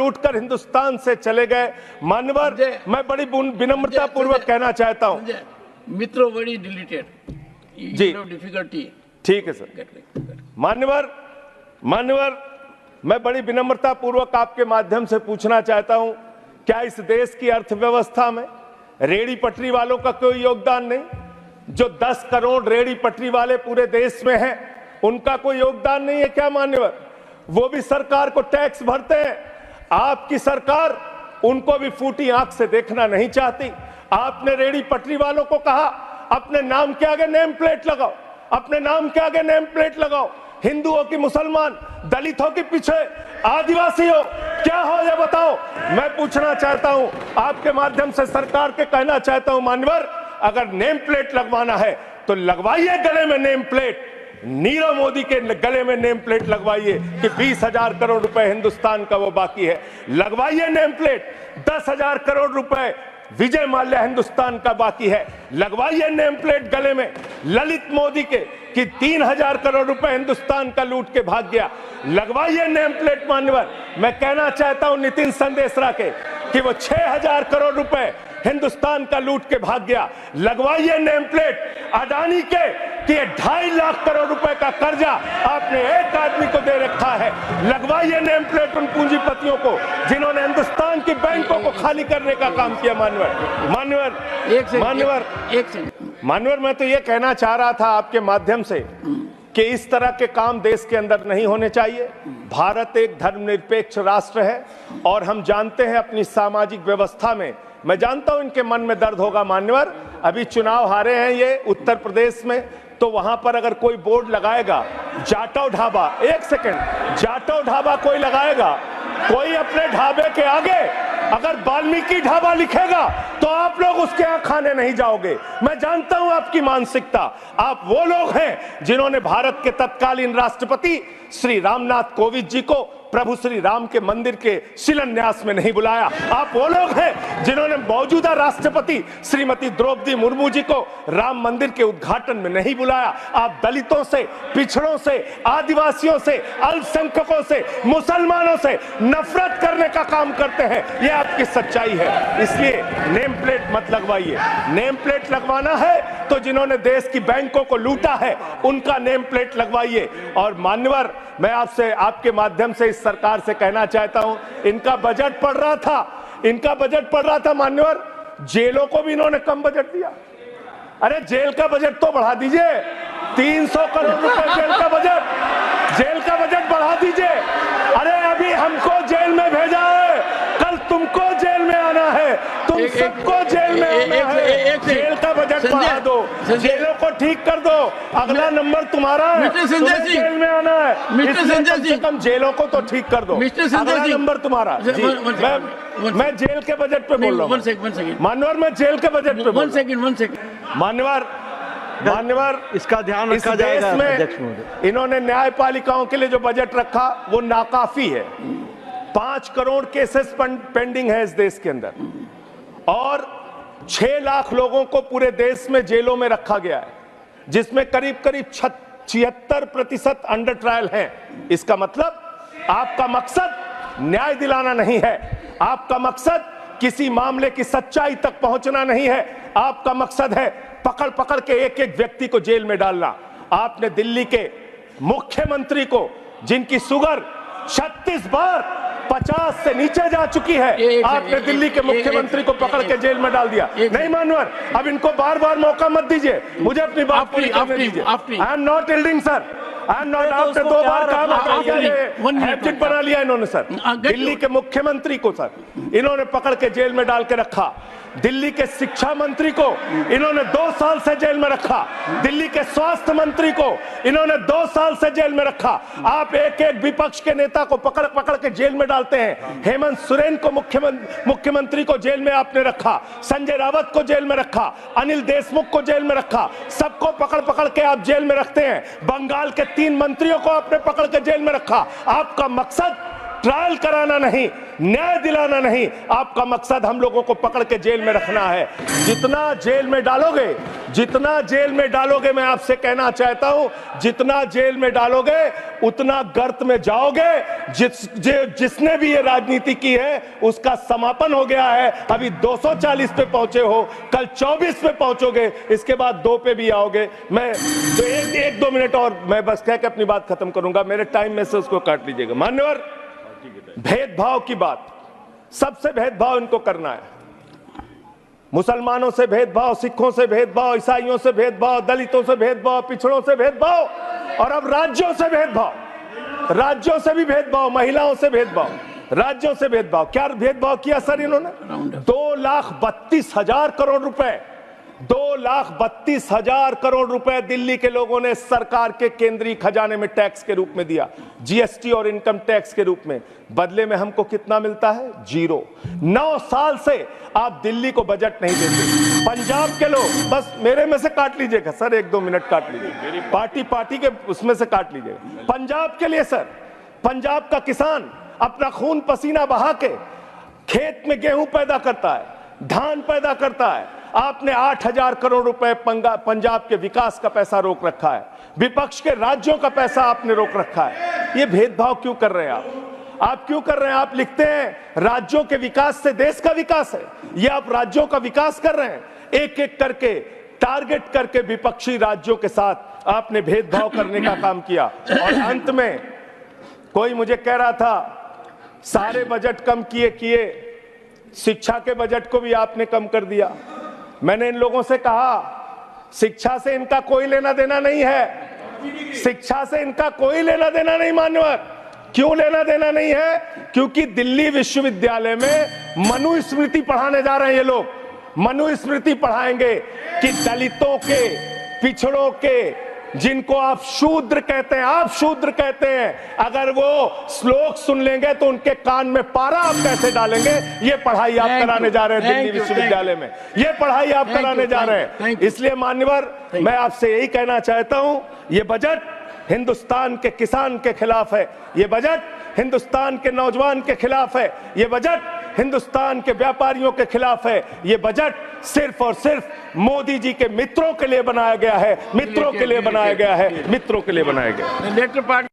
लूटकर हिंदुस्तान से चले गए। मान्यवर, मैं बड़ी विनम्रता पूर्वक कहना चाहता हूं, मित्रों बड़ी डिलीटेड जी, डिफिकल्टी। ठीक है सर। मान्यवर, मैं बड़ी विनम्रता पूर्वक आपके माध्यम से पूछना चाहता हूं, क्या इस देश की अर्थव्यवस्था में रेहड़ी पटरी वालों का कोई योगदान नहीं? जो 10 करोड़ रेहड़ी पटरी वाले पूरे देश में हैं, उनका कोई योगदान नहीं है क्या मान्यवर? वो भी सरकार को टैक्स भरते हैं। आपकी सरकार उनको भी फूटी आंख से देखना नहीं चाहती। आपने रेहड़ी पटरी वालों को कहा अपने नाम के आगे नेम प्लेट लगाओ, अपने नाम के आगे नेम प्लेट लगाओ। हिंदुओं की, मुसलमान, दलितों के पीछे आदिवासी हो, क्या हो ये बताओ। मैं पूछना चाहता हूं, आपके माध्यम से सरकार के कहना चाहता हूं, मान्यवर, अगर नेम प्लेट लगवाना है तो लगवाइए गले में नेम प्लेट। नीरव मोदी के गले में नेम प्लेट लगवाइए कि 20,000 करोड़ रुपए हिंदुस्तान का वो बाकी है। लगवाइए नेम प्लेट। 10,000 करोड़ रुपए विजय माल्या हिंदुस्तान का बाकी है। लगवाइए नेम प्लेट गले में ललित मोदी के कि 3,000 करोड़ रुपए हिंदुस्तान का लूट के भाग गया। लगवाइए नेम प्लेट मान्यवर। मैं कहना चाहता हूं नितिन संदेशरा के कि वो 6,000 करोड़ रुपए हिंदुस्तान का लूट के भाग गया। लगवाइए नेम प्लेट अडानी के कि 2.5 लाख करोड़ रुपए का कर्जा आपने एक आदमी को दे रखा है। लगवाइए नेम प्लेट उन पूंजीपतियों को जिन्होंने हिंदुस्तान की बैंकों को खाली करने का काम किया। मान्यवर, मैं तो ये कहना चाह रहा था आपके माध्यम से कि इस तरह के काम देश के अंदर नहीं होने चाहिए। भारत एक धर्मनिरपेक्ष राष्ट्र है और हम जानते हैं अपनी सामाजिक व्यवस्था में, मैं जानता हूं इनके मन में दर्द होगा मान्यवर, अभी चुनाव हारे हैं ये उत्तर प्रदेश में, तो वहां पर अगर कोई बोर्ड लगाएगा जाटव ढाबा, एक सेकंड, जाटव ढाबा कोई लगाएगा, कोई अपने ढाबे के आगे अगर वाल्मीकि ढाबा लिखेगा तो आप लोग उसके यहां खाने नहीं जाओगे। मैं जानता हूं आपकी मानसिकता। आप वो लोग हैं जिन्होंने भारत के तत्कालीन राष्ट्रपति श्री रामनाथ कोविंद जी को प्रभु श्री राम के मंदिर के शिलान्यास में नहीं बुलाया। आप वो लोग हैं जिन्होंने मौजूदा राष्ट्रपति श्रीमती द्रौपदी मुर्मू जी को राम मंदिर के उद्घाटन में नहीं बुलाया। आप दलितों से, पिछड़ों से, आदिवासियों से, अल्पसंख्यकों से, मुसलमानों से नफरत करने का काम करते हैं। ये आपकी सच्चाई है। इसलिए नेम प्लेट मत लगवाइए। नेम प्लेट लगवाना है तो जिन्होंने देश की बैंकों को लूटा है उनका नेम प्लेट लगवाइए। और मान्यवर, मैं आपसे, आपके माध्यम से इस सरकार से कहना चाहता हूं, इनका बजट पढ़ रहा था मान्यवर, जेलों को भी इन्होंने कम बजट दिया। अरे जेल का बजट तो बढ़ा दीजिए, 300 करोड़ रुपए जेल का बजट बढ़ा दीजिए। अरे अभी हमको जेल में भेजा है, कल तुमको जेल में आना है, तुम सबको जेल में आना है। जेल का बजट बढ़ा दो, जेलों को ठीक कर दो, अगला नंबर तुम्हारा है, तुम्हें जेल में आना है। कम से कम जेलों को तो ठीक कर दो, अगला नंबर तुम्हारा। मैं जेल के बजट पे बोल रहा हूँ मान्यवर, मैं जेल के बजट पे बोल रहा हूँ। मान्यवर, इसका ध्यान रखा जाएगा। में इन्होंने न्यायपालिकाओं के लिए जो बजट रखा वो नाकाफी है। 5 करोड़ केसेस पेंडिंग है इस देश के अंदर और 6 लाख लोगों को पूरे देश में जेलों में रखा गया है, जिसमें करीब 76% अंडर ट्रायल हैं। इसका मतलब आपका मकसद न्याय दिलाना नहीं है, आपका मकसद किसी मामले की सच्चाई तक पहुंचना नहीं है, आपका मकसद है पकड़ पकड़ के एक एक व्यक्ति को जेल में डालना। आपने दिल्ली के मुख्यमंत्री को, जिनकी शुगर 36 बार 50 से नीचे जा चुकी है, आपने दिल्ली के मुख्यमंत्री को पकड़ के जेल में डाल दिया। नहीं मानवर, अब इनको बार बार मौका मत दीजिए, मुझे अपनी बात पूरी करने दीजिए। I am not yielding sir, I am not. आपने 2 बार कहा, हैट्रिक बना लिया इन्होंने सर। दिल्ली के मुख्यमंत्री को सर इन्होंने पकड़ के जेल में डाल के रखा। दिल्ली के शिक्षा मंत्री को इन्होंने 2 साल से जेल में रखा। दिल्ली के स्वास्थ्य मंत्री को इन्होंने 2 साल से जेल में रखा। आप एक एक विपक्ष के नेता को पकड़ पकड़ के जेल में डालते हैं। हेमंत सोरेन को मुख्यमंत्री को जेल में आपने रखा, संजय रावत को जेल में रखा, अनिल देशमुख को जेल में रखा, सबको पकड़ पकड़ के आप जेल में रखते हैं। बंगाल के 3 मंत्रियों को आपने पकड़ के जेल में रखा। आपका मकसद ट्रायल कराना नहीं, न्याय दिलाना नहीं, आपका मकसद हम लोगों को पकड़ के जेल में रखना है। जितना जेल में डालोगे, जितना जेल में डालोगे, मैं आपसे कहना चाहता हूं, जितना जेल में डालोगे उतना गर्त में जाओगे। जिसने भी ये राजनीति की है उसका समापन हो गया है। अभी 240 पे पहुंचे हो, कल 24 पे पहुंचोगे, इसके बाद 2 पे भी आओगे। मैं तो एक 2 मिनट और मैं बस कह के अपनी बात खत्म करूंगा, मेरे टाइम में से उसको काट लीजिएगा। मान्यवर, भेदभाव की बात, सबसे भेदभाव इनको करना है। मुसलमानों से भेदभाव, सिखों से भेदभाव, ईसाइयों से भेदभाव, दलितों से भेदभाव, पिछड़ों से भेदभाव, और अब राज्यों से भेदभाव, राज्यों से भी भेदभाव, महिलाओं से भेदभाव, राज्यों से भेदभाव। क्या भेदभाव किया सर इन्होंने? 2,32,000 करोड़ रुपए, 2,32,000 करोड़ रुपए दिल्ली के लोगों ने सरकार के केंद्रीय खजाने में टैक्स के रूप में दिया, जीएसटी और इनकम टैक्स के रूप में। बदले में हमको कितना मिलता है? 0। 9 साल से आप दिल्ली को बजट नहीं देते। पंजाब के लोग, बस मेरे में से काट लीजिएगा सर, 1-2 मिनट काट लीजिए, पार्टी के उसमें से काट लीजिएगा। पंजाब के लिए सर, पंजाब का किसान अपना खून पसीना बहा के खेत में गेहूं पैदा करता है, धान पैदा करता है। आपने 8,000 करोड़ रुपए पंजाब के विकास का पैसा रोक रखा है, विपक्ष के राज्यों का पैसा आपने रोक रखा है। ये भेदभाव क्यों कर रहे हैं आप क्यों कर रहे हैं? आप लिखते हैं राज्यों के विकास से देश का विकास है, ये आप राज्यों का विकास कर रहे हैं। एक एक करके टारगेट करके विपक्षी राज्यों के साथ आपने भेदभाव करने का काम किया। और अंत में कोई मुझे कह रहा था सारे बजट कम किए, शिक्षा के बजट को भी आपने कम कर दिया। मैंने इन लोगों से कहा शिक्षा से इनका कोई लेना देना नहीं है, शिक्षा से इनका कोई लेना देना नहीं। मान्यवर, क्यों लेना देना नहीं है? क्योंकि दिल्ली विश्वविद्यालय में मनुस्मृति पढ़ाने जा रहे हैं ये लोग। मनुस्मृति पढ़ाएंगे कि दलितों के, पिछड़ों के, जिनको आप शूद्र कहते हैं, आप शूद्र कहते हैं, अगर वो श्लोक सुन लेंगे तो उनके कान में पारा आप कैसे डालेंगे? ये पढ़ाई आप कराने जा रहे हैं दिल्ली विश्वविद्यालय में, ये पढ़ाई आप कराने जा रहे हैं। इसलिए मान्यवर, मैं आपसे यही कहना चाहता हूं, ये बजट हिंदुस्तान के किसान के खिलाफ है, ये बजट हिंदुस्तान के नौजवान के खिलाफ है, ये बजट हिंदुस्तान के व्यापारियों के खिलाफ है। ये बजट सिर्फ और सिर्फ मोदी जी के मित्रों के लिए बनाया गया है, मित्रों के लिए बनाया गया है, मित्रों के लिए बनाया गया है।